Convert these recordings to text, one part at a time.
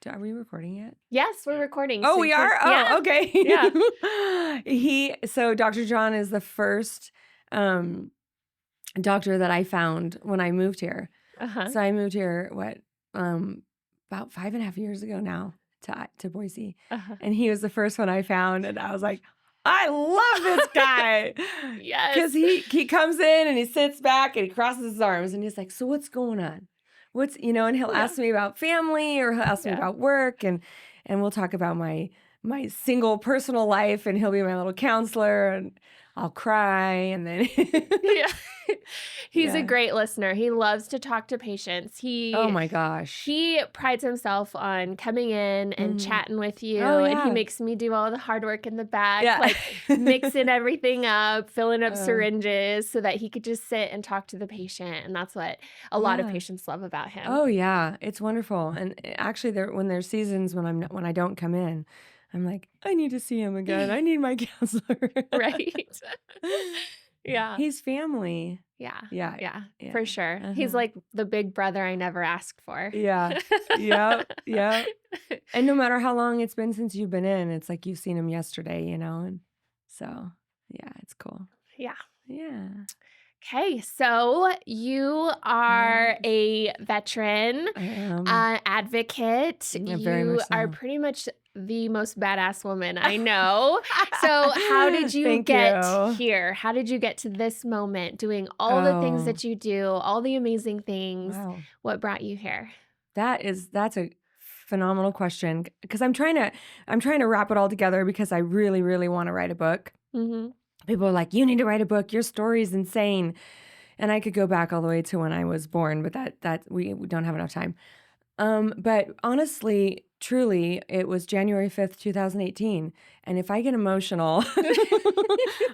Are we recording yet? Yes, we're recording. Oh, so we you can- are? Oh, Yeah. okay. So Dr. John is the first doctor that I found when I moved here. Uh-huh. So I moved here, about 5.5 years ago now to Boise. Uh-huh. And he was the first one I found. And I was like, I love this guy. Yes. Because he comes in and he sits back and he crosses his arms and he's like, so what's going on? And he'll Yeah. ask me about family or he'll ask me Yeah. about work and we'll talk about my single personal life and he'll be my little counselor and I'll cry and then Yeah. He's a Yeah. great listener. He loves to talk to patients. Oh my gosh. He prides himself on coming in and chatting with you, Oh, and he yeah. makes me do all the hard work in the back, Yeah. like mixing everything up, filling up Oh. syringes so that he could just sit and talk to the patient. And that's what a lot of Yeah. patients love about him. Oh yeah, it's wonderful. And actually, when there's seasons when I don't come in, I'm like, I need to see him again. I need my counselor. Right. Yeah. He's family. Yeah. Yeah. Yeah. Yeah. For sure. He's Uh-huh. like the big brother I never asked for. Yeah. Yeah. And no matter how long it's been since you've been in, it's like you've seen him yesterday, And so, yeah, it's cool. Yeah. Yeah. Okay, so you are a veteran, I am. advocate. Yeah, very You much are so. pretty much the most badass woman I know. So how did you Thank get you. here? How did you get to this moment, doing all the things Oh, that you do, all the amazing things? wow. What brought you here? That's a phenomenal question because I'm trying to wrap it all together because I really, really want to write a book. Mm-hmm. People are like, you need to write a book. Your story's insane. And I could go back all the way to when I was born, but that we don't have enough time. But honestly, truly, it was January 5th, 2018. And if I get emotional,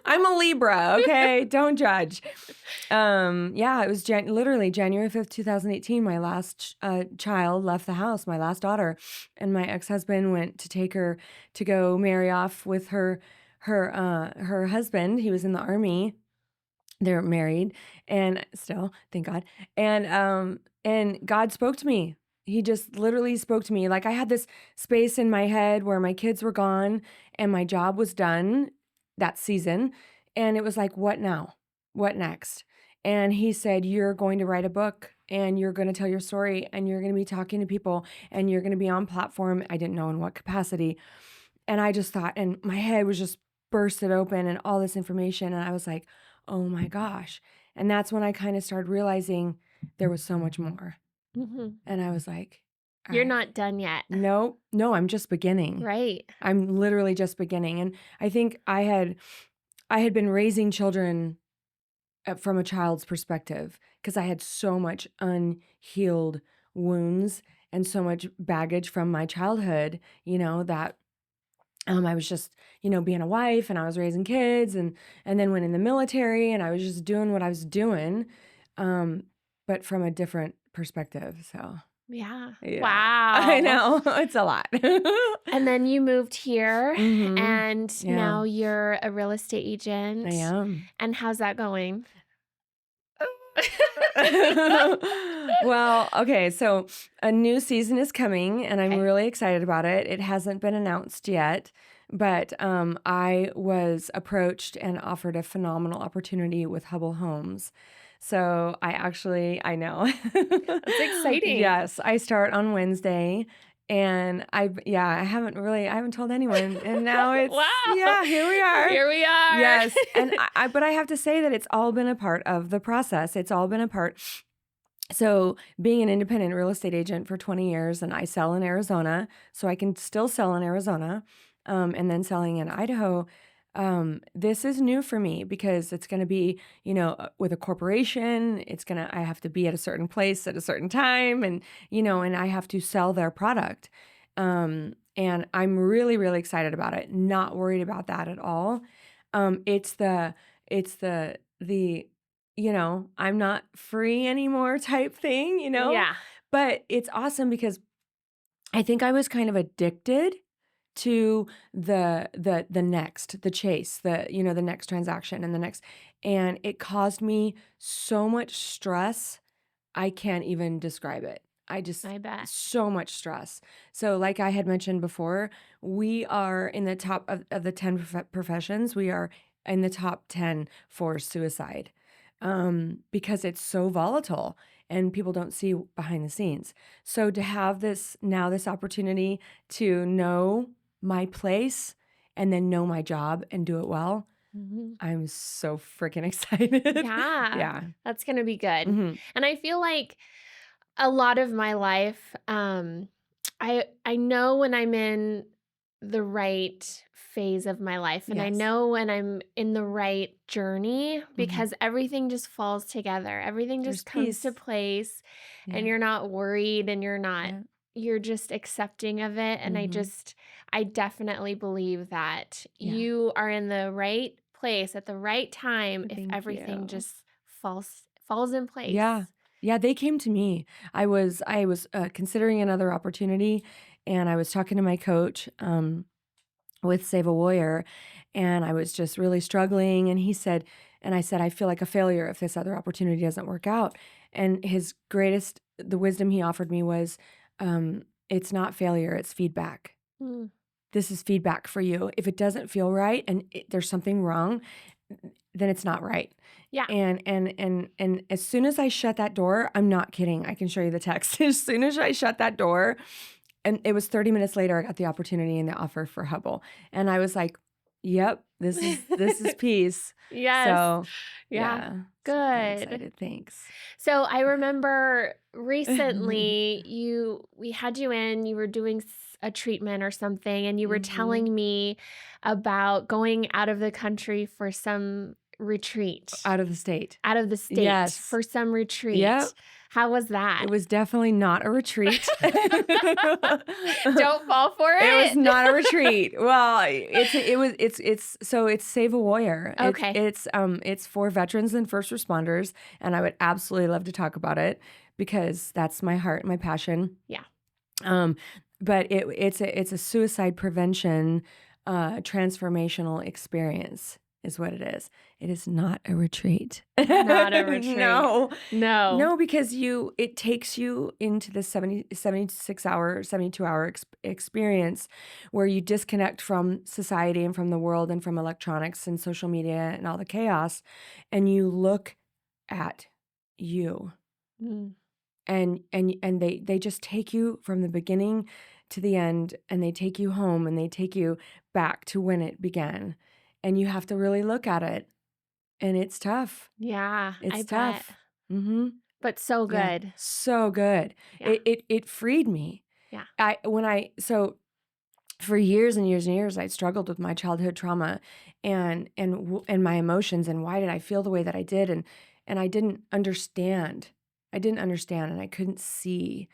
I'm a Libra, okay? Don't judge. Yeah, it was literally January 5th, 2018. My last child left the house, my last daughter. And my ex-husband went to take her to go marry off with her husband. He was in the Army. They're married and still, thank God. And God spoke to me. He just literally spoke to me. Like I had this space in my head where my kids were gone and my job was done that season. And it was like, what now? What next? And he said, you're going to write a book and you're going to tell your story and you're going to be talking to people and you're going to be on platform. I didn't know in what capacity. And I just thought, and my head was just bursted open and all this information. And I was like, oh my gosh. And that's when I kind of started realizing there was so much more. Mm-hmm. And I was like, all You're right. not done yet. No, I'm just beginning. Right. I'm literally just beginning. And I think I had been raising children from a child's perspective because I had so much unhealed wounds and so much baggage from my childhood, that I was just, being a wife and I was raising kids and then went in the military and I was just doing what I was doing, but from a different perspective. So, Yeah. yeah. Wow. I know. It's a lot. And then you moved here and Yeah. now you're a real estate agent. I am. And how's that going? Well, okay, so a new season is coming and I'm really excited about it. It hasn't been announced yet, but I was approached and offered a phenomenal opportunity with Hubbell Homes. So I know. That's exciting. Yes, I start on Wednesday. And I haven't told anyone. And now it's, Wow. yeah, here we are. Here we are. Yes. And but I have to say that it's all been a part of the process. It's all been a part. So being an independent real estate agent for 20 years and I sell in Arizona, so I can still sell in Arizona, and then selling in Idaho. This is new for me because it's going to be, with a corporation, I have to be at a certain place at a certain time and I have to sell their product. And I'm really, really excited about it. Not worried about that at all. It's the, I'm not free anymore type thing, Yeah. but it's awesome because I think I was kind of addicted to the chase, the next transaction and it caused me so much stress. I can't even describe it. I just I bet. so much stress. So like I had mentioned before, we are in the top of the 10 professions. We are in the top 10 for suicide because it's so volatile and people don't see behind the scenes. So to have this opportunity to know my place and then know my job and do it well, Mhm. I'm so freaking excited. Yeah, Yeah. that's gonna be good. Hmm. And I feel like a lot of my life, I know when I'm in the right phase of my life, and I Yes. know when I'm in the right journey Hmm. because everything just falls together. Everything There's just comes to peace. place, and Yeah. you're not worried, and Yeah. you're just accepting of it. And Hmm. I definitely believe that Yeah. you are in the right place at the right time if Thank everything you. just falls in Yeah. place. Yeah, they came to me. I was considering another opportunity, and I was talking to my coach with Save a Warrior, and I was just really struggling. And I said, I feel like a failure if this other opportunity doesn't work out. And the wisdom he offered me was, it's not failure, it's feedback. Mm. This is feedback for you. If it doesn't feel right and there's something wrong, then it's not right. Yeah. And as soon as I shut that door, I'm not kidding. I can show you the text. As soon as I shut that door, and it was 30 minutes later, I got the opportunity and the offer for Hubbell. And I was like, yep, this is peace. Yes. So Yeah. yeah, so I'm Good. excited. Thanks. So I remember recently we had you in, you were doing a treatment or something, and you were Hmm. telling me about going out of the country for some retreat, Out of the state. out of the state Yes. for some Yep. retreat. How was that? It was definitely not a retreat. Don't fall for It was it. not a retreat. Well, it's Save a Warrior. Okay. It's for veterans and first responders, and I would absolutely love to talk about it because that's my heart, my passion. Yeah. Um, but it's a suicide prevention transformational experience is what it is. It is not a retreat. Not a retreat. No. No. No, because it takes you into the 76 hour, 72 hour experience where you disconnect from society and from the world and from electronics and social media and all the chaos, and you look at you. Mm. And they just take you from the beginning to the end, and they take you home, and they take you back to when it began. And you have to really look at it, and it's tough. Yeah, I It's bet. tough. Mhm. But so Yeah. good. So good. Yeah. It freed me. Yeah. So for years and years and years, I struggled with my childhood trauma and my emotions, and why did I feel the way that I did, and I didn't understand. I didn't understand, and I couldn't see.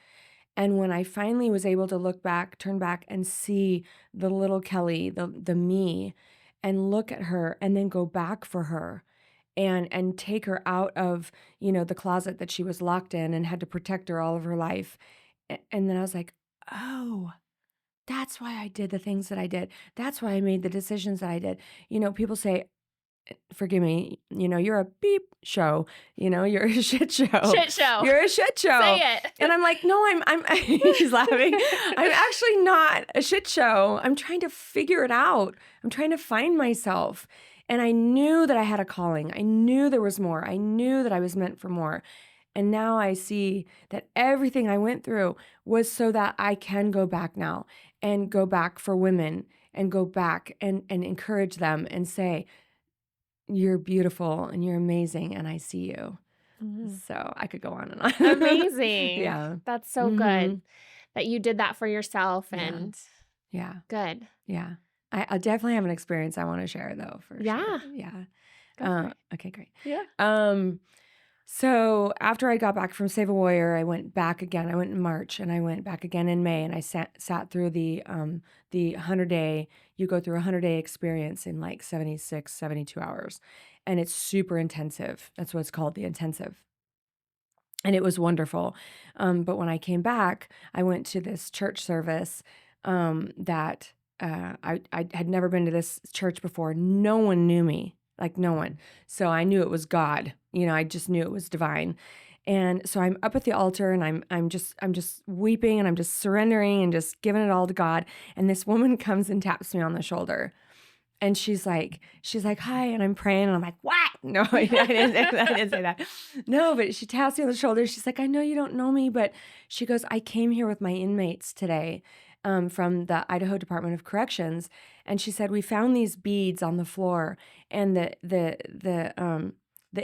And when I finally was able to turn back and see the little Kelly, the me, and look at her and then go back for her and take her out of, the closet that she was locked in and had to protect her all of her life. And then I was like, "Oh, that's why I did the things that I did. That's why I made the decisions that I did." People say, forgive me, you're a beep show, you're a shit show. Shit show. You're a shit show. Say it. And I'm like, no, he's laughing. I'm actually not a shit show. I'm trying to figure it out. I'm trying to find myself. And I knew that I had a calling. I knew there was more. I knew that I was meant for more. And now I see that everything I went through was so that I can go back now and go back for women and go back and encourage them and say, you're beautiful and you're amazing and I see you. Mhm. So I could go on and on. Amazing. Yeah. That's so Mhm. good that you did that for yourself Yeah. and Yeah. good. Yeah. I definitely have an experience I want to share though, for Yeah. sure. Yeah. Go for it. Okay, great. Yeah. So after I got back from Save a Warrior, I went back again. I went in March and I went back again in May, and I sat through the 100-day, you go through a 100-day experience in like 76, 72 hours. And it's super intensive. That's what it's called, the intensive. And it was wonderful. But when I came back, I went to this church service that I had never been to this church before. No one knew me, like no one. So I knew it was God. I just knew it was divine. And so I'm up at the altar and I'm just weeping and I'm just surrendering and just giving it all to God. And this woman comes and taps me on the shoulder. And she's like, hi, and I'm praying, and I'm like, what? No, I didn't say that. No, but she taps me on the shoulder. She's like, I know you don't know me, but she goes, I came here with my inmates today, from the Idaho Department of Corrections, and she said we found these beads on the floor, and the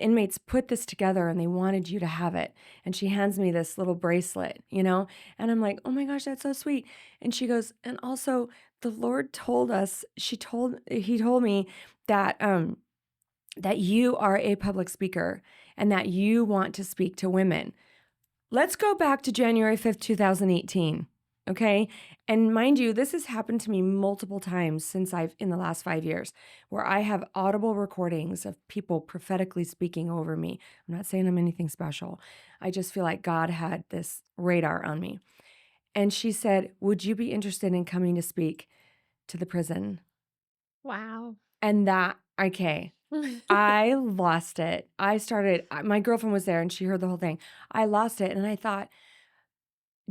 inmates put this together, and they wanted you to have it. And she hands me this little bracelet, and I'm like, oh my gosh, that's so sweet. And she goes, and also, the Lord told us, he told me that that you are a public speaker and that you want to speak to women. Let's go back to January 5th, 2018. Okay. And mind you, this has happened to me multiple times in the last 5 years, where I have audible recordings of people prophetically speaking over me. I'm not saying I'm anything special. I just feel like God had this radar on me. And she said, would you be interested in coming to speak to the prison? Wow. And okay, I lost it. My girlfriend was there and she heard the whole thing. I lost it. And I thought,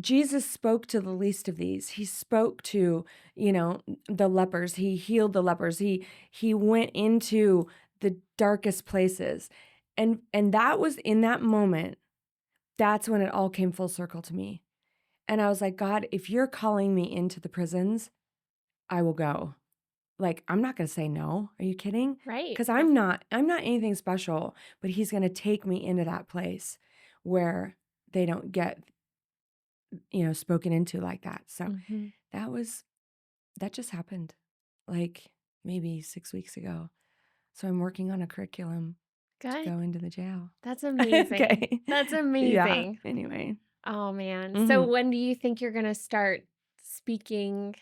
Jesus spoke to the least of these. He spoke to, the lepers. He healed the lepers. He went into the darkest places. And that was in that moment, that's when it all came full circle to me. And I was like, God, if you're calling me into the prisons, I will go. Like, I'm not going to say no. Are you kidding? Right. Because I'm not anything special, but he's going to take me into that place where they don't get, spoken into like that. So Mhm. that just happened like maybe 6 weeks ago. So I'm working on a curriculum to Good. go into the jail. That's amazing. Okay. That's Yeah. amazing. Anyway. Oh, man. So Mhm. when do you think you're gonna start speaking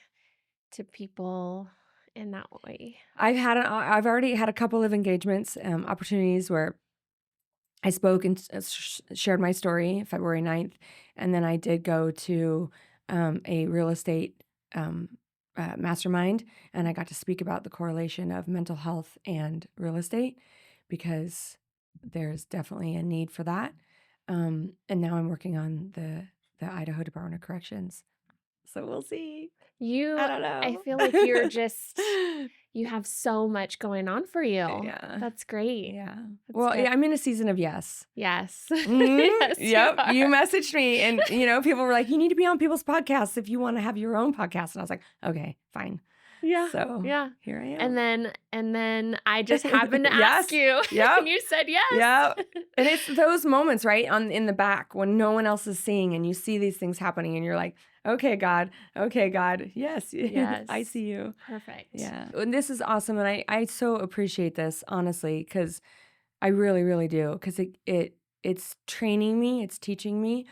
to people in that way? I've already had a couple of engagements, opportunities where I spoke and shared my story February 9th. And then I did go to a real estate mastermind, and I got to speak about the correlation of mental health and real estate because there's definitely a need for that. And now I'm working on the Idaho Department of Corrections. So we'll see. I You don't I know. feel like you have so much going on for you. Yeah. That's great. Yeah. That's Well, good. yeah, I'm in a season of yes. Yes. Mhm. Yes, you Yep. You are. messaged me and, people were like, you need to be on people's podcasts if you want to have your own podcast. And I was like, okay, fine. Yeah, So yeah. here I And am. then I just happened to ask Yes. you, and Yep. you said yes. Yep. And it's those moments, right? In the back when no one else is seeing and you see these things happening and you're like, okay, God. Okay, God. Yes. I Yes. see you. Perfect. Yeah. And this is awesome. And I so appreciate this, honestly, because I really, really do, because it's training me, it's teaching me.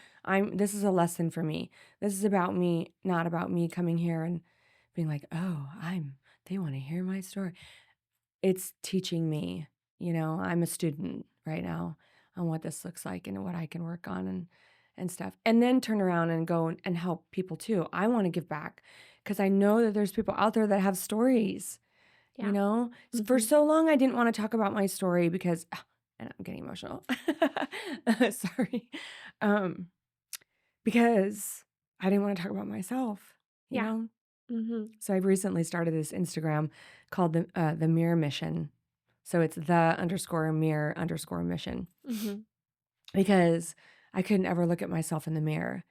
This is a lesson for me. This is about me, not about me coming here and being like, oh, they want to hear my story. It's teaching me, I'm a student right now on what this looks like and what I can work on and stuff. And then turn around and go and help people too. I want to give back because I know that there's people out there that have stories. Yeah. For Mhm. so long, I didn't want to talk about my story because, and I'm getting emotional. Sorry. Um, because I didn't want to talk about myself, you Yeah. know? Mhm. So I've recently started this Instagram called the Mirror Mission. So it's the_mirror_mission Mhm. because I couldn't ever look at myself in the mirror.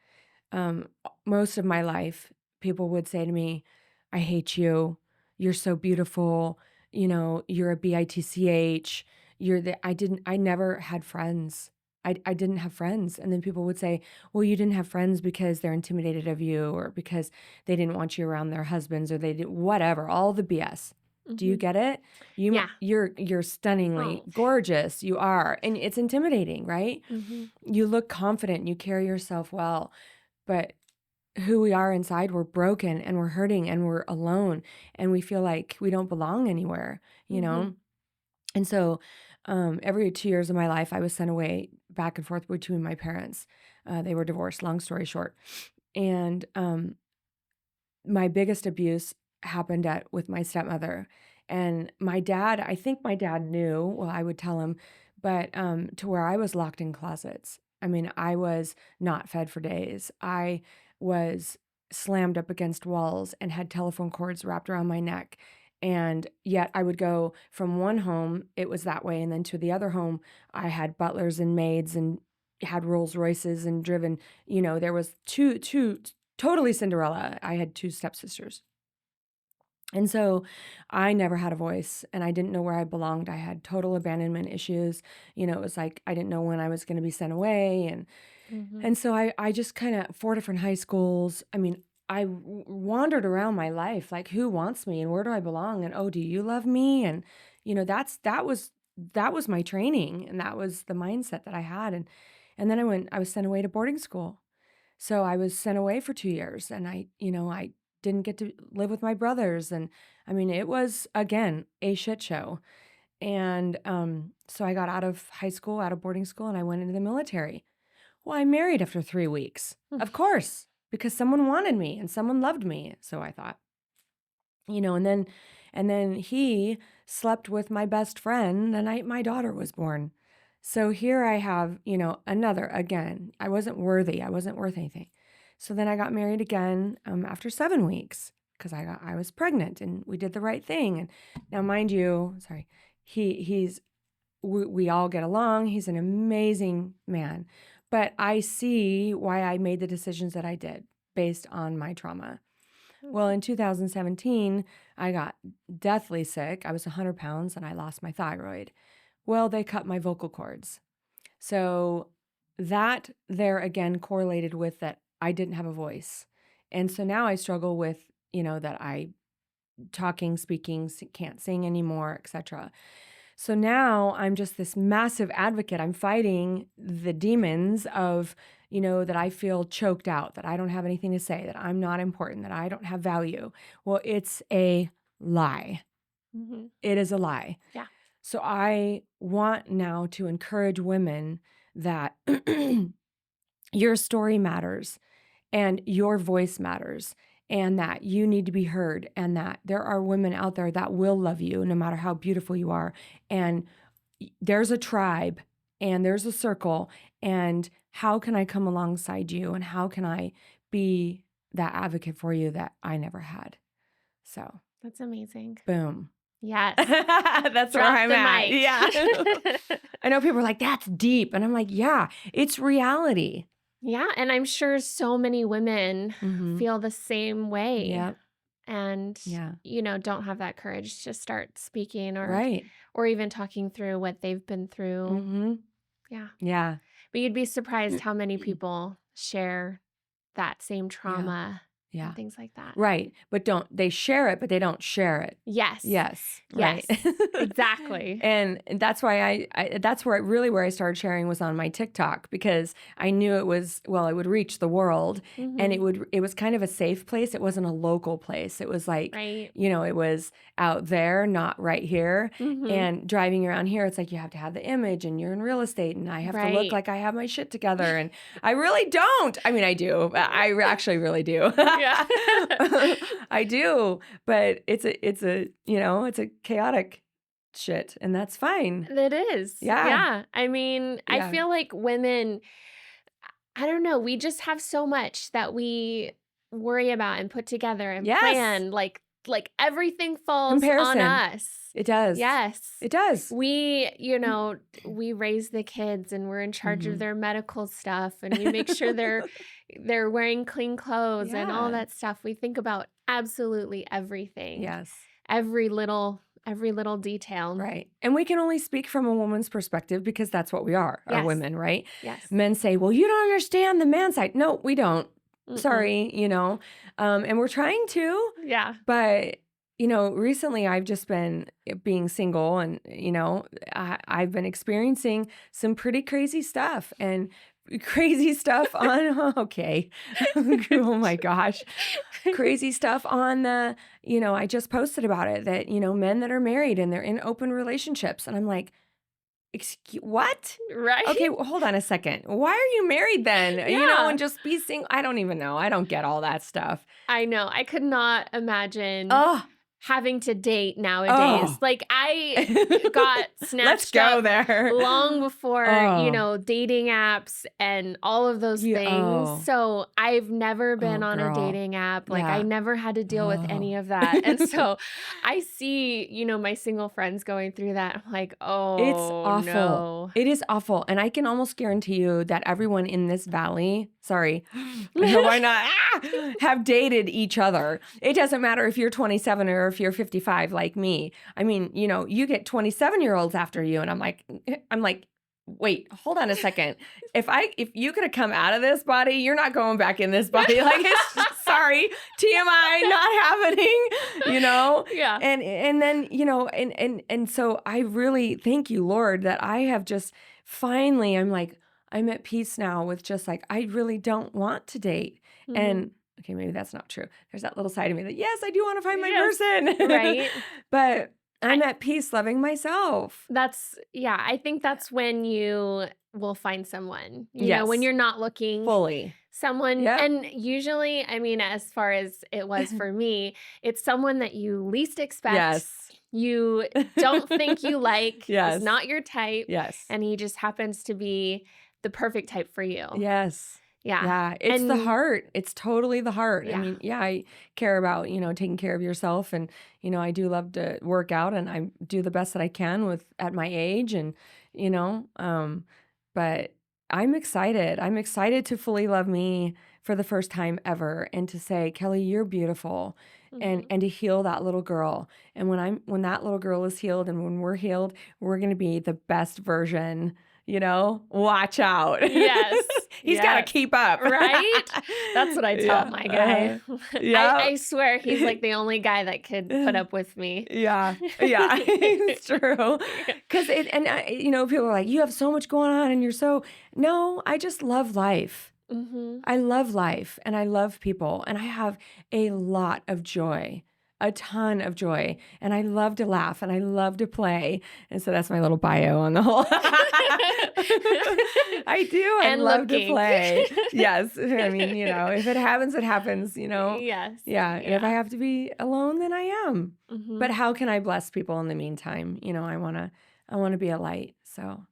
Most of my life, people would say to me, I hate you. You're so beautiful. You're a bitch. I never had friends. I didn't have friends. And then people would say, well, you didn't have friends because they're intimidated of you or because they didn't want you around their husbands or they did whatever, all the BS. Do you Mhm. get it? Yeah. You're stunningly Oh. gorgeous. You are. And it's intimidating, right? Mhm. You look confident, you carry yourself well, but who we are inside, we're broken and we're hurting and we're alone and we feel like we don't belong anywhere, you Mhm. know? And so every 2 years of my life, I was sent away back and forth between my parents. They were divorced, long story short. And my biggest abuse happened with my stepmother. And my dad, I think my dad knew, well, I would tell him, but to where I was locked in closets. I mean, I was not fed for days. I was slammed up against walls and had telephone cords wrapped around my neck. And yet I would go from one home, it was that way. And then to the other home, I had butlers and maids and had Rolls Royces and driven, there was two, totally Cinderella. I had two stepsisters. And so I never had a voice and I didn't know where I belonged. I had total abandonment issues. It was like I didn't know when I was going to be sent away. And so I just kind of, 4 different high schools. I mean, I wandered around my life like, who wants me and where do I belong? And, oh, do you love me? And, that was my training and that was the mindset that I had. And then I was sent away to boarding school. So I was sent away for 2 years and I didn't get to live with my brothers. And I mean, it was, again, a shit show. And so I got out of high school, out of boarding school, and I went into the military. Well, I married after 3 weeks, of course, because someone wanted me and someone loved me. So I thought, and then he slept with my best friend the night my daughter was born. So here I have, again, I wasn't worthy. I wasn't worth anything. So then I got married again after 7 weeks because I was pregnant and we did the right thing. And now, mind you, sorry, we all get along. He's an amazing man, but I see why I made the decisions that I did based on my trauma. Well, in 2017, I got deathly sick. I was 100 pounds and I lost my thyroid. Well, they cut my vocal cords. So that there again correlated with that I didn't have a voice. And so now I struggle with, that I speaking, can't sing anymore, etc. So now I'm just this massive advocate. I'm fighting the demons of, that I feel choked out, that I don't have anything to say, that I'm not important, that I don't have value. Well, it's a lie. Mm-hmm. It is a lie. Yeah. So I want now to encourage women that your story matters and your voice matters and that you need to be heard and that there are women out there that will love you no matter how beautiful you are. And there's a tribe and there's a circle and how can I come alongside you and how can I be that advocate for you that I never had? So that's amazing. Boom. Yes. That's where I'm at. Mic. Yeah. I know people are like, that's deep. And I'm like, yeah, it's reality. Yeah. And I'm sure so many women feel the same way. Yep. And, don't have that courage to start speaking or even talking through what they've been through. Mm-hmm. Yeah. Yeah. But you'd be surprised how many people share that same trauma. Yeah. And things like that. Right. But they share it, but they don't share it. Yes. Yes. Right. Yes. Exactly. And that's why that's where I started sharing was on my TikTok because I knew it would reach the world and it was kind of a safe place. It wasn't a local place. It was like, it was out there, not right here. And driving around here, it's like you have to have the image and you're in real estate and I have to look like I have my shit together. And I really don't. I mean, I do. I actually really do. Yeah. I do, but it's a chaotic shit and that's fine. It is. Yeah. Yeah. I mean, I feel like women, I don't know, we just have so much that we worry about and put together and plan. Like everything falls on us. It does. Yes. It does. We, we raise the kids and we're in charge of their medical stuff and we make sure they're wearing clean clothes and all that stuff. We think about absolutely everything. Yes. Every little detail. Right. And we can only speak from a woman's perspective because that's what we are women, right? Yes. Men say, well, you don't understand the man side. No, we don't. Sorry, and we're trying to. Yeah. But, recently I've just been being single and, I've been experiencing some pretty crazy stuff on, okay. Oh my gosh. Crazy stuff on the, I just posted about it that, men that are married and they're in open relationships. And I'm like, excuse what? Right. Okay, well, hold on a second. Why are you married then? And just be single. I don't even know. I don't get all that stuff. I know. I could not imagine having to date nowadays. Oh. Like I got Let's snatched go up there. long before, Oh. dating apps and all of those things. Oh. So I've never been on a Girl. dating app. Like I Yeah. never had to deal with any Oh. of that. And so I see, my single friends going through that. I'm like, It's oh awful. no. It is awful. And I can almost guarantee you that everyone in this valley, sorry, why not, have dated each other. It doesn't matter if you're 27 or if you're 55 like me. I mean, you get 27-year-olds after you. And I'm like, wait, hold on a second. If you could have come out of this body, you're not going back in this body. Like, sorry, TMI, not happening, Yeah. And then, and so I really thank you, Lord, that I have just finally, I'm at peace now with just like, I really don't want to date. And okay, maybe that's not true. There's that little side of me that, yes, I do want to find my person. Right. But I'm at peace loving myself. I think that's when you will find someone, Yes. when you're not looking Fully. someone. Yep. And usually, I mean, as far as it was for me, it's someone that you least expect. Yes. You don't think you like. Yes. It's not your type. Yes. And he just happens to be the perfect type for you. Yes. Yeah. Yeah. It's the heart. It's totally the heart. Yeah. I mean, I care about, taking care of yourself. And, I do love to work out and I do the best that I can at my age and, but I'm excited. I'm excited to fully love me for the first time ever and to say, Kelly, you're beautiful. And to heal that little girl. And when that little girl is healed and when we're healed, we're going to be the best version, watch out. Yes. He's got to keep up. Right? That's what I tell my guy. Yeah. I swear he's like the only guy that could put up with me. Yeah. Yeah. It's true. Because people are like, you have so much going on and no, I just love life. I love life and I love people and I have a lot of joy, a ton of joy. And I love to laugh and I love to play. And so that's my little bio on the whole. I do. I love to play. Yes. I mean, if it happens, it happens, Yes. Yeah. And if I have to be alone, then I am. But how can I bless people in the meantime? I want to be a light. So.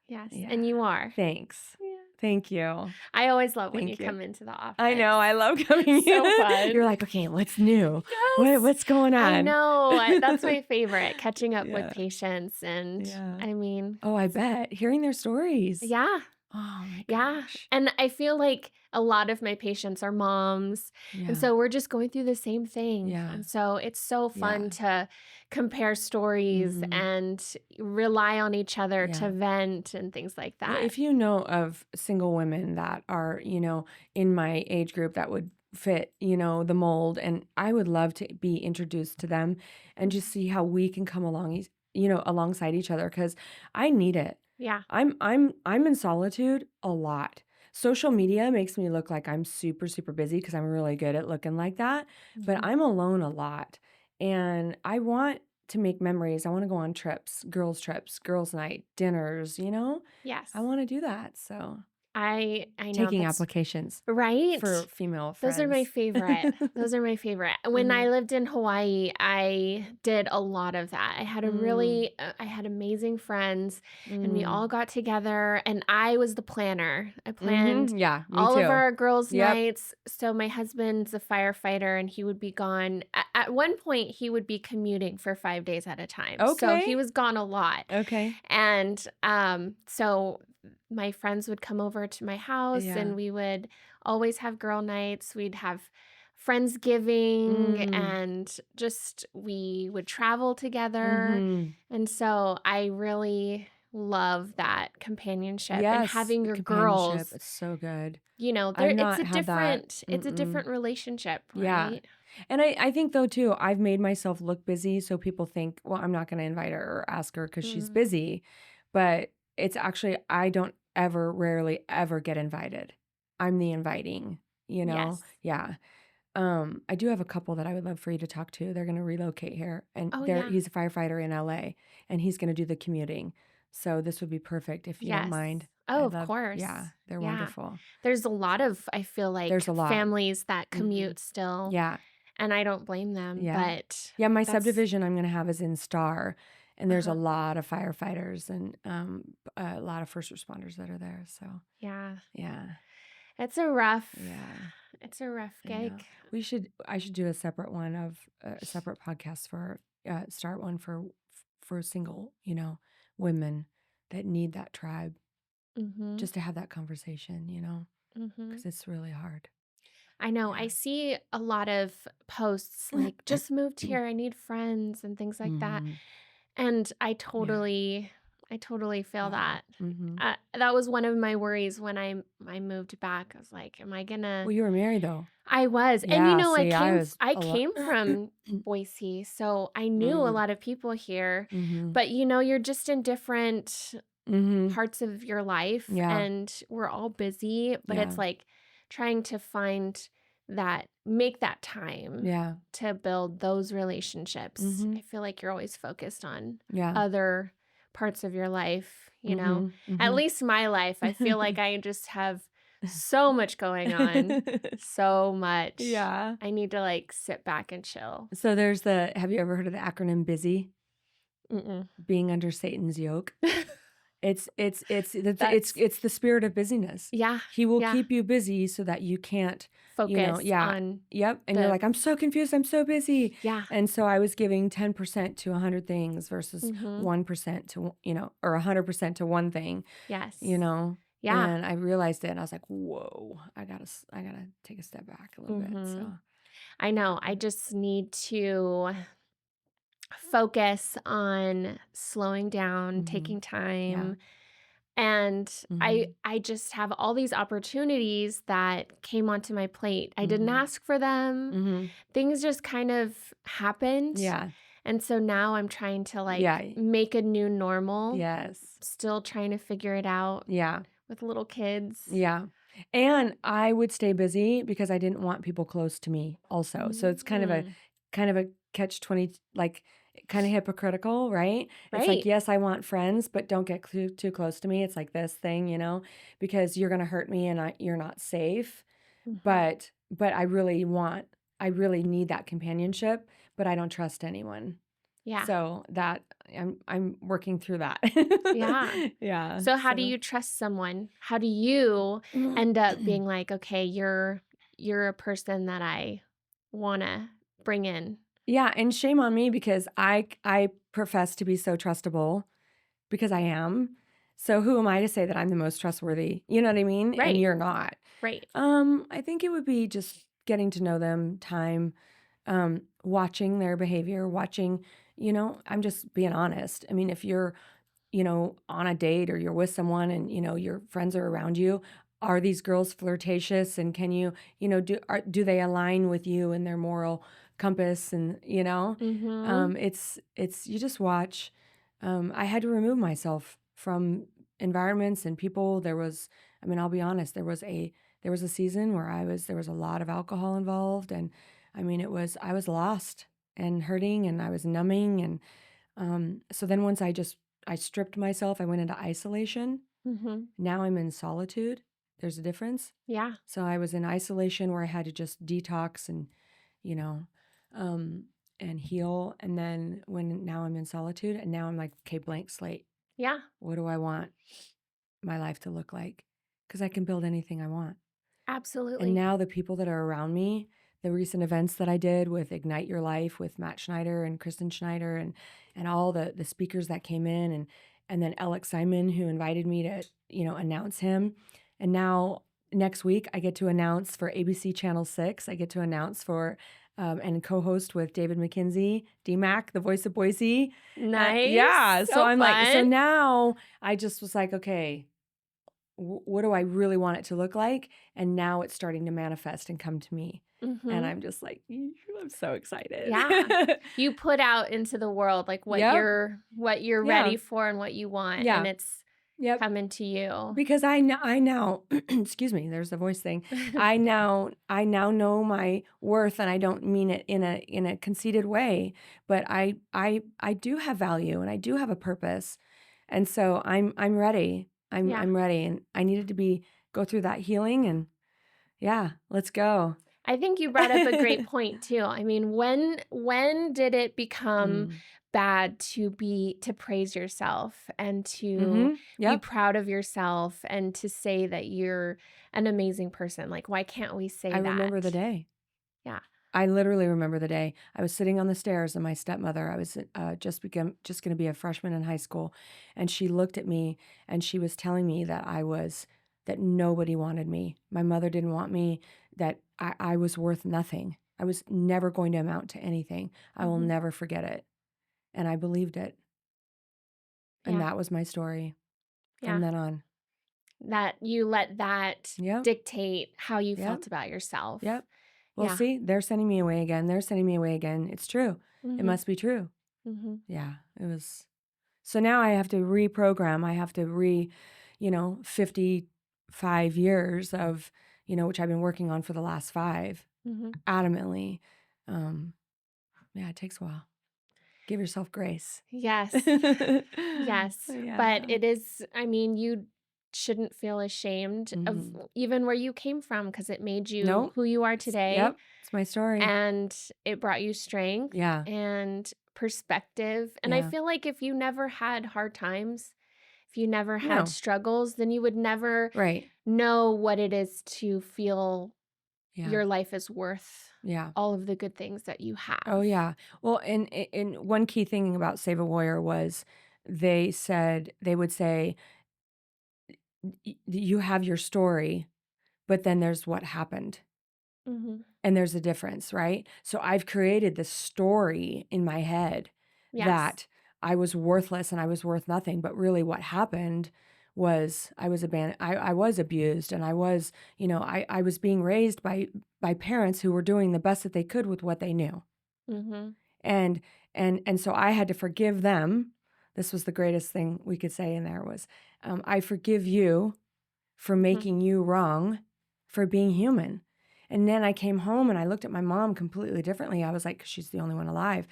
Yes. Yeah. And you are. Thanks. Yeah. Thank you. I always love when you come into the office. I know. I love coming so fun. You're like, okay, what's new? Yes. What's going on? I know. That's my favorite, catching up with patients. And I mean. Oh, I bet. Hearing their stories. Yeah. Oh, my gosh. And I feel like a lot of my patients are moms. Yeah. And so we're just going through the same thing. Yeah. And so it's so fun to compare stories and rely on each other to vent and things like that. Well, if you know of single women that are, in my age group that would fit, the mold, and I would love to be introduced to them and just see how we can come along, alongside each other, because I need it. Yeah. I'm in solitude a lot. Social media makes me look like I'm super, super busy because I'm really good at looking like that. But I'm alone a lot. And I want to make memories. I want to go on trips, girls' night, dinners, Yes. I want to do that. So I know. Taking applications. Right. For female friends. Those are my favorite. Those are my favorite. When I lived in Hawaii, I did a lot of that. I had I had amazing friends and we all got together and I was the planner. I planned all of our girls' nights. So my husband's a firefighter and he would be gone. At one point, he would be commuting for 5 days at a time. Okay. So he was gone a lot. Okay. And so my friends would come over to my house and we would always have girl nights. We'd have Friendsgiving and just we would travel together. And so I really love that companionship and having your girls. It's so good. It's a different relationship, right? Yeah. And I think though too, I've made myself look busy so people think, well, I'm not going to invite her or ask her because she's busy. But it's actually, I don't rarely ever get invited. I'm the inviting, Yes. Yeah. I do have a couple that I would love for you to talk to. They're going to relocate here and he's a firefighter in LA and he's going to do the commuting. So this would be perfect if you don't mind. Oh, of course. Yeah. They're wonderful. There's a lot of, I feel like, There's a lot. families that commute still. Yeah. And I don't blame them, Yeah. but Yeah, my that's subdivision I'm going to have is in Star, and there's a uh-huh. lot of firefighters and a lot of first responders that are there. So, Yeah. yeah. It's a rough Yeah. it's a rough I know. gig. I should do a separate one of a separate podcast for start one for single, women that need that tribe Mhm. just to have that conversation, Mhm. because it's really hard. I know. Yeah. I see a lot of posts like just moved here, I need friends and things like that. Mm-hmm. And Yeah. I totally feel Yeah. that. Mm-hmm. That was one of my worries when I moved back. I was like, am I gonna Well, you were married though. I was. And Yeah. See, I was I a lot. came from Boise, so I knew a Mm. lot of people here, Mm-hmm. but you're just in different Mm-hmm. parts of your life Yeah. and we're all busy, but Yeah. it's like trying to make that time Yeah. to build those relationships. Mm-hmm. I feel like you're always focused on Yeah. other parts of your life, Mm-hmm. At Mm-hmm. least my life, I feel like I just have so much going on, so much. Yeah. I need to like sit back and chill. So have you ever heard of the acronym BUSY? Mm-mm. Being under Satan's yoke. That's It's the spirit of busyness. yeah, He will yeah. keep you busy so that you can't, Focus yeah, on yep. And you're the like, I'm so confused, I'm so busy. yeah. And so I was giving 10% to 100 things versus Mm-hmm. 1% to, or 100% to one thing, Yes. Yeah. And I realized it and I was like, whoa, I gotta take a step back a little bit. Mm-hmm. So I know. I just need to focus on slowing down, mm-hmm. taking Yeah. time. And Mm-hmm. I just have all these opportunities that came onto my plate. I didn't Mm-hmm. ask for them. Mm-hmm. Things just kind of happened. Yeah. And so now I'm trying to Yeah. make a new normal. Yes. Still trying to figure it out Yeah. with little kids. Yeah. And I would stay busy because I didn't want people close to me also. So it's kind of a catch 20, like kind of hypocritical, right? It's like, Right. yes, I want friends, but don't get too close to me. It's like this thing, because you're going to hurt me and you're not safe. Mhm. But I really need that companionship, but I don't trust anyone. Yeah. So that I'm working through that. Yeah. Yeah. So how do you trust someone? How do you end up being like, okay, you're a person that I want to bring in? Yeah, and shame on me because I profess to be so trustable because I am. So who am I to say that I'm the most trustworthy? You know what I mean? And Right. you're not. Right. I think it would be just getting to know them, time, watching their behavior, I'm just being honest. I mean, if you're, on a date or you're with someone and, your friends are around you, are these girls flirtatious and can you, do they align with you and their moral compass and, Mm-hmm. it's you just watch. I had to remove myself from environments and people. I'll be honest, there was a season where there was a lot of alcohol involved and I was lost and hurting and I was numbing and so then once I stripped myself, I went into isolation. Mm-hmm. Now I'm in solitude. There's a difference. Yeah. So I was in isolation where I had to just detox and, you know, and heal. And then now I'm in solitude and now I'm like, okay, blank slate. Yeah. What do I want my life to look like? Because I can build anything I want. Absolutely. And now the people that are around me, the recent events that I did with Ignite Your Life with Matt Schneider and Kristen Schneider and all the speakers that came in and then Alex Simon who invited me to, announce him. And now next week I get to announce for ABC Channel 6. I get to announce for and co-host with David McKenzie, DMAC, the voice of Boise. Nice. Yeah. So I'm like, so fun. now I just was like, okay, what do I really want it to look like? And now it's starting to manifest and come to me. Mm-hmm. And I'm just like, I'm so excited. Yeah. You put out into the world like what Yep. you're Yeah. ready for and what you want. Yeah. And it's Yep. coming to you. Because I now excuse me, there's the voice thing. I now know my worth, and I don't mean it in a conceited way, but I do have value and I do have a purpose. And so I'm ready. Yeah. I'm ready, and I needed to go through that healing, and yeah, let's go. I think you brought up a great point too. I mean, when did it become bad to praise yourself and to be proud of yourself and to say that you're an amazing person? Like, why can't we say I that? remember the day. Yeah. I literally remember the day. I was sitting on the stairs and my stepmother, I was just going to be a freshman in high school, and she looked at me and she was telling me that that nobody wanted me. My mother didn't want me, that I was worth nothing. I was never going to amount to anything. I will never forget it. And I believed it. And that was my story from then on. That you let that dictate how you felt about yourself. Yep. Well, see, they're sending me away again. They're sending me away again. It's true. It must be true. Yeah, it was. So now I have to reprogram. I have to 55 years of, which I've been working on for the last 5, adamantly. Yeah, it takes a while. Give yourself grace. Yes. Yes. Yeah. But it is, I mean, you shouldn't feel ashamed of even where you came from, because it made you who you are today. Yep. It's my story. And it brought you strength and perspective. And I feel like if you never had hard times, if you never had struggles, then you would never know what it is to feel your life is worth all of the good things that you have. Oh, yeah. Well, and one key thing about Save a Warrior was they would say, you have your story, but then there's what happened. And there's a difference, right? So I've created this story in my head that I was worthless and I was worth nothing. But really what happened was I was abandoned. I was abused, and I was, I was being raised by parents who were doing the best that they could with what they knew. And so I had to forgive them. This was the greatest thing we could say in there was, I forgive you for making you wrong, for being human. And then I came home and I looked at my mom completely differently. I was like, 'cause she's the only one alive.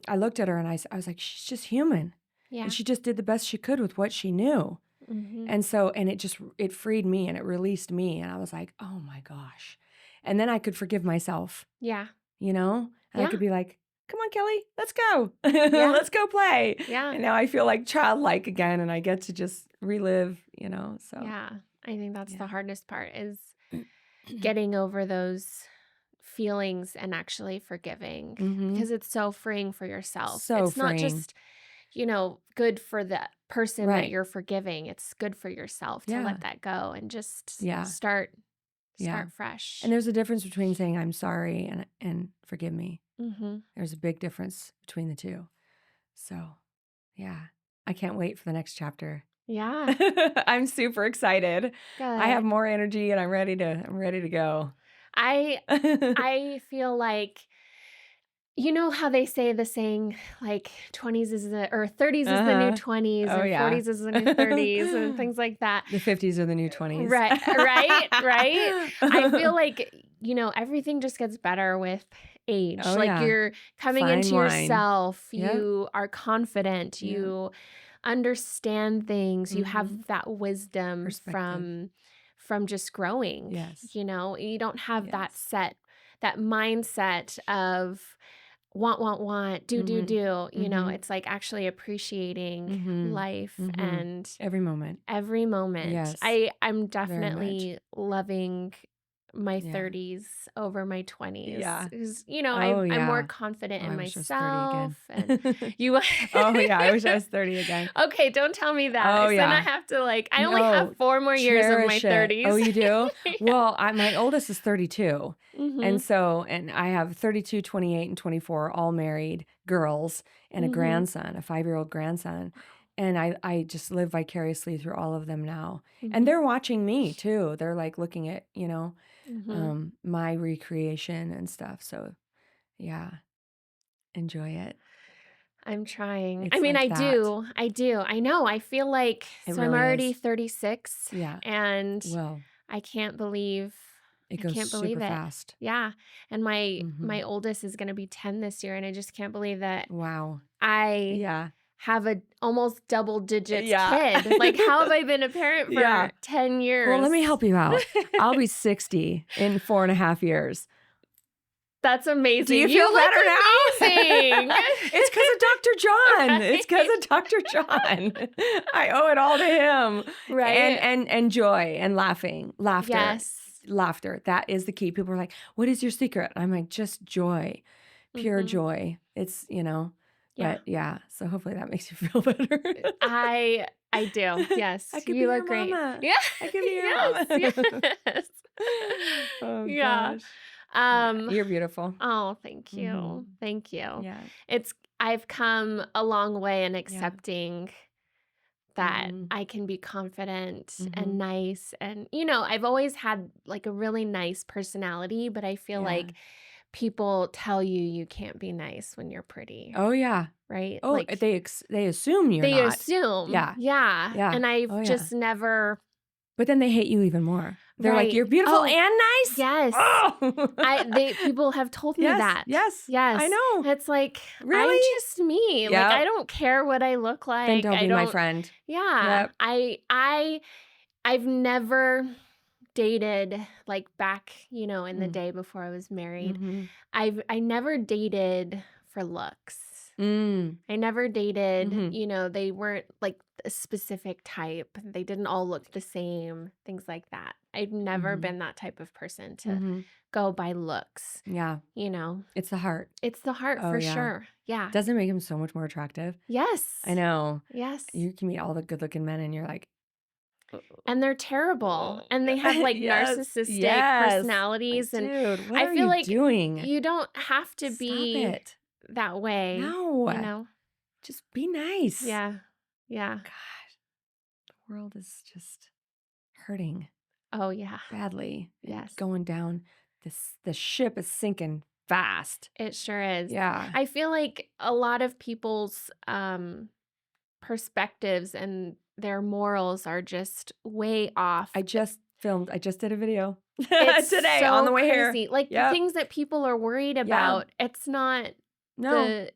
I looked at her and I was like, she's just human. Yeah. And she just did the best she could with what she knew. And so, and it freed me and it released me. And I was like, oh my gosh. And then I could forgive myself. Yeah. And I could be like, come on, Kelly, let's go. Let's go play. Yeah. And now I feel like childlike again, and I get to just relive, so. Yeah. I think that's the hardest part, is getting over those feelings and actually forgiving, because it's so freeing for yourself. So it's freeing. Not just, good for the person that you're forgiving. It's good for yourself to let that go and just start fresh. And there's a difference between saying I'm sorry and forgive me. There's a big difference between the two. So, yeah, I can't wait for the next chapter. Yeah. I'm super excited. Good. I have more energy and I'm ready to go. I feel like, you know how they say the saying, like 20s or 30s is the new 20s, and 40s is the new 30s, and things like that. The 50s are the new 20s. Right. I feel like, everything just gets better with age. You're coming into yourself. Yep. You are confident. Yep. You understand things. You have that wisdom from just growing. Yes. You don't have that mindset of want, do. It's like actually appreciating life and every moment. Yes. I'm definitely loving my 30s over my 20s. Yeah. Because, I'm more confident in myself. And you Oh, yeah. I wish I was 30 again. Okay, don't tell me that. Oh, yeah. Then I have to I only have 4 more years of my 30s. Oh, you do? Well, my oldest is 32. And so, and I have 32, 28, and 24, all married girls, and a grandson, a 5-year-old grandson. And I just live vicariously through all of them now. And they're watching me too. They're looking at, my recreation and stuff. So yeah, enjoy it. I'm trying. I do. I know. I feel like, I'm already 36. Yeah. And I can't believe it goes super fast. Yeah. And my oldest is going to be 10 this year. And I just can't believe that. Wow. I have a almost double digits kid. How have I been a parent for 10 years? Well, let me help you out. I'll be 60 in 4.5 years. That's amazing. Do you feel better now? Amazing. It's because of Dr. John. Right. It's because of Dr. John. I owe it all to him. Right. And joy and laughter. Yes. Laughter. That is the key. People are like, what is your secret? I'm like, just joy, pure joy. It's, but yeah. So hopefully that makes you feel better. I do. Yes. I could you be look your great. mama. Yeah. I could be your mama. Yes. Oh, Yeah. gosh. You're beautiful. Oh, thank you. Mhm. Thank you. Yeah. I've come a long way in accepting that I can be confident and nice. And, I've always had like a really nice personality, but I feel like people tell you can't be nice when you're pretty. Oh, yeah. Right? Oh, Like they assume you're they not. assume. Yeah. Yeah. Yeah. And I've Oh, yeah. just never. But then they hate you even more. They're like, Right. you're beautiful Oh, and nice. Yes. Oh. People have told me that. Yes. Yes. I know. It's like, Really? I'm just me. Yep. Like, I don't care what I look like. Then don't be my friend. Yeah. Yep. I've never dated like back, in the day before I was married. I never dated for looks. I never dated, they weren't like a specific type. They didn't all look the same, things like that. I've never been that type of person to go by looks. Yeah. It's the heart. It's the heart for sure. Yeah. Doesn't it make him so much more attractive? Yes. I know. Yes. You can meet all the good looking men and you're like, and they're terrible. And they have like narcissistic personalities. Like, and dude, what I are feel you like doing? you don't have to Stop be it. that way. No. Just be nice. Yeah. Yeah. God, the world is just hurting. Oh, yeah. Badly. Yes. Going down. The ship is sinking fast. It sure is. Yeah. I feel like a lot of people's perspectives and their morals are just way off. I just did a video It's today so on the way crazy. here. Like the things that people are worried about, it's not they're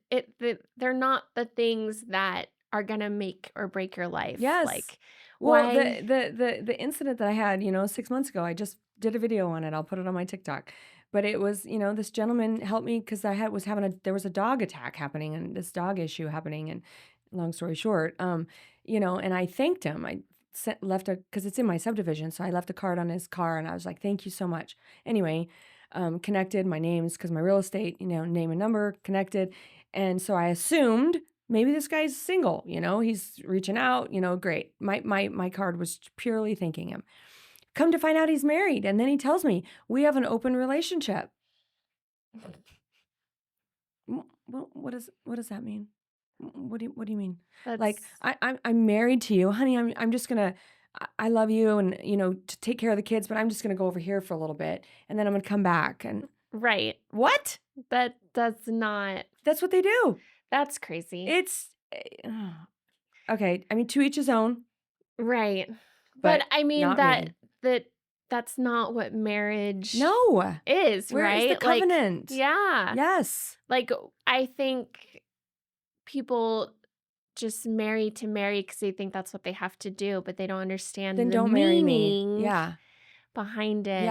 not the things that are gonna make or break your life. Yes. Like well, the incident that I had, 6 months ago, I just did a video on it. I'll put it on my TikTok. But it was, this gentleman helped me because there was a dog attack happening and this dog issue happening. And long story short, and I thanked him. I left because it's in my subdivision. So I left a card on his car and I was like, thank you so much. Anyway, connected my names because my real estate, name and number connected. And so I assumed maybe this guy's single, he's reaching out, great. My card was purely thanking him. Come to find out he's married. And then he tells me we have an open relationship. Well, what does that mean? What do you mean? Like I'm married to you, honey. I'm just gonna. I love you, and to take care of the kids, but I'm just gonna go over here for a little bit, and then I'm gonna come back. And right, what? That does not. That's what they do. That's crazy. It's okay. I mean, to each his own. Right, but I mean that's not what marriage is, Where right? Is the covenant? Like, yeah. Yes. Like I think people just marry because they think that's what they have to do, but they don't understand the don't meaning marry me. Yeah. behind it.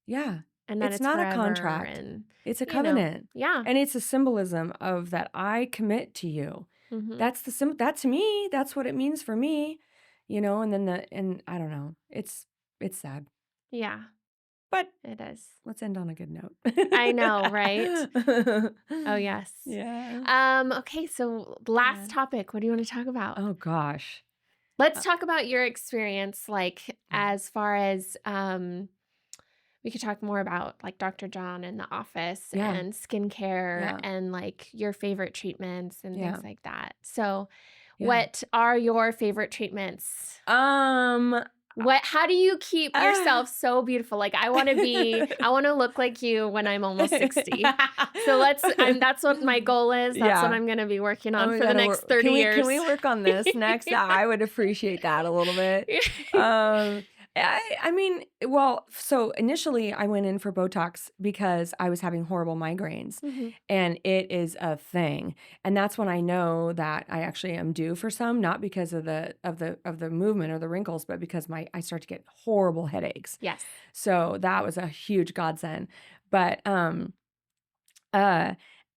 Yeah. And that it's not a contract. It's a covenant. Yeah. And it's a symbolism of that I commit to you. That's that to me, that's what it means for me, and then and I don't know. It's sad. Yeah. But it is. Let's end on a good note. I know, right? Oh, yes. Yeah. Okay, so last topic. What do you want to talk about? Oh, gosh. Let's talk about your experience, like as far as we could talk more about like Dr. John and the office and skincare and like your favorite treatments and things like that. So what are your favorite treatments? How do you keep yourself so beautiful? Like I want to look like you when I'm almost 60. So that's what my goal is. That's what I'm going to be working on for the next 30 years. Can we work on this next? I would appreciate that a little bit. I mean, well, so initially I went in for Botox because I was having horrible migraines and it is a thing. And that's when I know that I actually am due for some, not because of the movement or the wrinkles, but because I start to get horrible headaches. Yes. So that was a huge godsend. But Uh,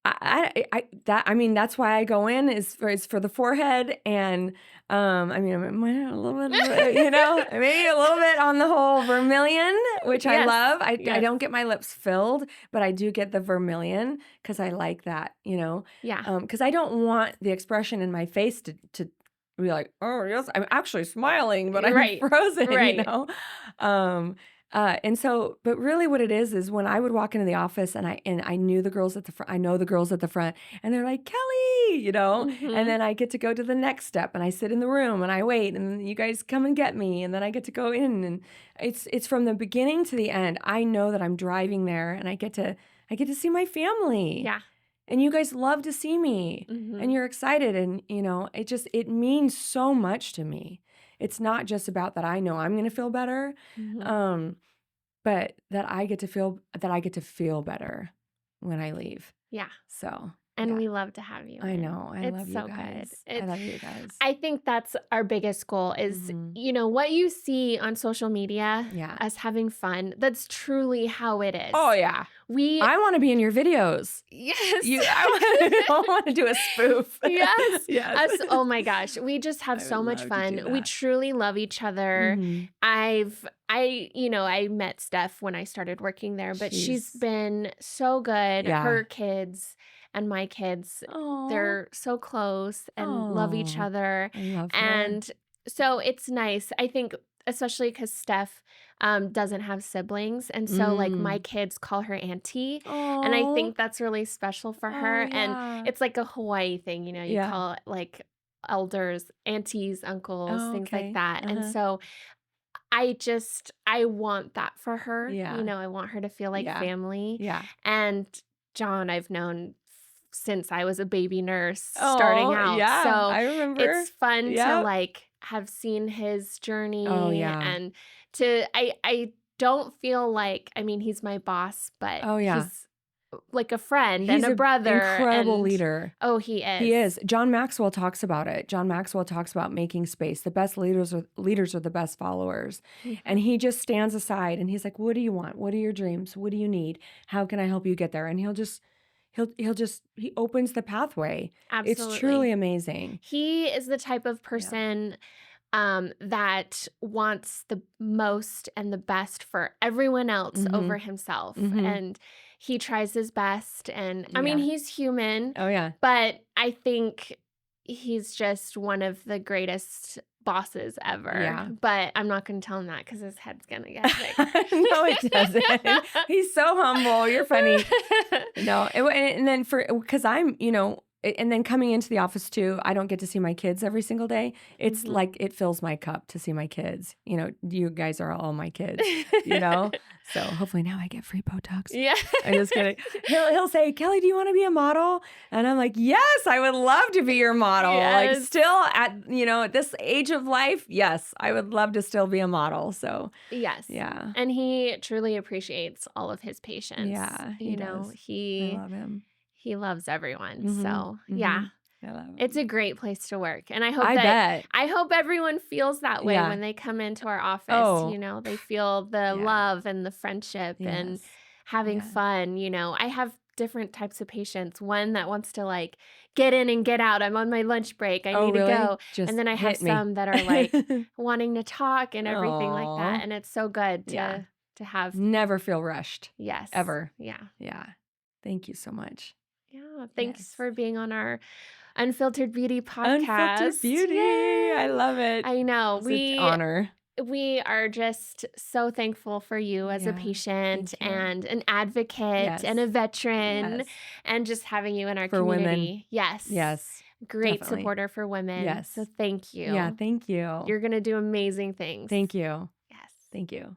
I mean, that's why I go in is for the forehead and, I mean, I might have a little bit, maybe a little bit on the whole vermilion, which I Yes. love. I Yes. don't get my lips filled, but I do get the vermilion because I like that, Yeah. because I don't want the expression in my face to be like, oh yes, I'm actually smiling, but I'm Right. frozen, Right. And so, but really what it is when I would walk into the office and I knew the girls at the front, I know the girls at the front and they're like, Kelly, and Mhm. then I get to go to the next step and I sit in the room and I wait and then you guys come and get me and then I get to go in and it's from the beginning to the end. I know that I'm driving there and I get to see my family. Yeah. And you guys love to see me and Mhm. you're excited and it means so much to me. It's not just about that I know I'm going to feel better. Mhm. But that I get to feel better when I leave. Yeah. So, And yeah. we love to have you I in. know. I It's love you so guys. good. I love you guys. I think that's our biggest goal is, Mhm. what you see on social media, Yeah. us having fun. That's truly how it is. Oh, yeah. I want to be in your videos. Yes. I want to do a spoof. Yes. Yes. Oh my gosh. We just have I so would much love to fun. do We that. truly love each other. Mhm. I met Steph when I started working there, but she's been so good. Yeah. Her kids and my kids, Aw. they're so close and love each other. I love her. And so it's nice. I think especially because Steph doesn't have siblings. And so like my kids call her auntie. And I think that's really special for her. And it's like a Hawaii thing, you Yeah. call it like elders, aunties, uncles, Oh, things okay. like that. And Uh-huh. so I want that for her. Yeah. I want her to feel like Yeah. family. Yeah. And John, I've known since I was a baby nurse starting out. Yeah. So I remember. it's fun to Yep. like have seen his journey. Oh, yeah. And I don't feel like, I mean, he's my boss, but Oh, yeah. he's like a friend He's and a brother. incredible and leader. Oh, he is. He is. John Maxwell talks about it. John Maxwell talks about making space. The best leaders are the best followers. And he just stands aside and he's like, "What do you want? What are your dreams? What do you need? How can I help you get there?" And he opens the pathway. Absolutely. It's truly amazing. He is the type of person that wants the most and the best for everyone else over himself. And he tries his best. And I mean, he's human. Oh, yeah. But I think he's just one of the greatest bosses ever. Yeah. But I'm not going to tell him that because his head's going to get big. No, it doesn't. He's so humble. You're funny. No. And then because I'm, and then coming into the office too, I don't get to see my kids every single day. It's like it fills my cup to see my kids. You guys are all my kids, So hopefully now I get free Botox. Yeah. I'm just kidding. He'll say, "Kelly, do you want to be a model?" And I'm like, "Yes, I would love to be your model." Yes. Like still at this age of life, yes, I would love to still be a model. So yes. yeah. And he truly appreciates all of his patients. Yeah, he does. I love him. He loves everyone. So yeah. I love him. It's a great place to work. And I hope everyone feels that way when they come into our office. Oh. They feel the love and the friendship and having fun. I have different types of patients. One that wants to like get in and get out. I'm on my lunch break. I need to go. And then I have some that are like wanting to talk and everything like that. And it's so good to have. Never feel rushed. Yes. Ever. Yeah. Yeah. Thank you so much. Yeah. Thanks for being on our Unfiltered Beauty podcast. Unfiltered Beauty. Yay. I love it. I know. It's an honor. We are just so thankful for you as a patient and an advocate and a veteran and just having you in our community. Women. Yes. Yes. Great definitely. supporter for women. Yes. So thank you. Yeah, thank you. You're going to do amazing things. Thank you. Yes. Thank you.